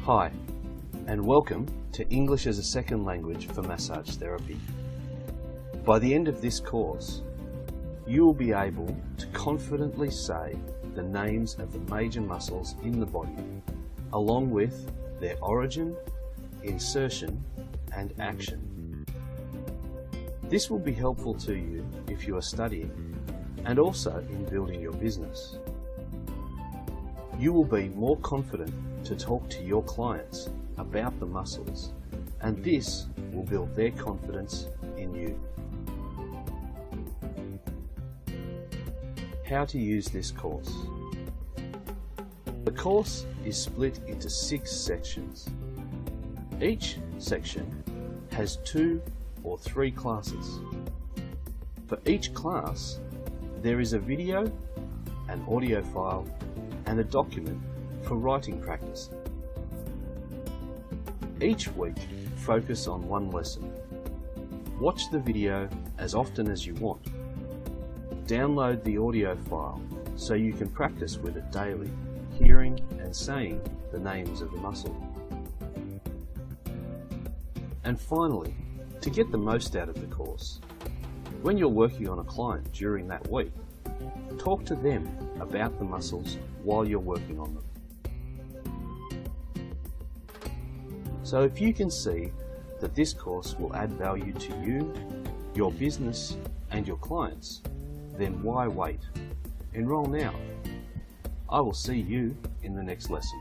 Hi, and welcome to English as a Second Language for Massage Therapy. By the end of this course, you will be able to confidently say the names of the major muscles in the body, along with their origin, insertion, and action. This will be helpful to you if you are studying and also in building your business. You will be more confident to talk to your clients about the muscles, and this will build their confidence in you. How to use this course. The course is split into 6 sections. Each section has 2 or 3 classes. For each class, there is a video, an audio file, and a document for writing practice. Each week, focus on one lesson. Watch the video as often as you want. Download the audio file so you can practice with it daily, hearing and saying the names of the muscle. And finally, to get the most out of the course, when you're working on a client during that week, talk to them about the muscles while you're working on them. So if you can see that this course will add value to you, your business, and your clients, then why wait? Enroll now. I will see you in the next lesson.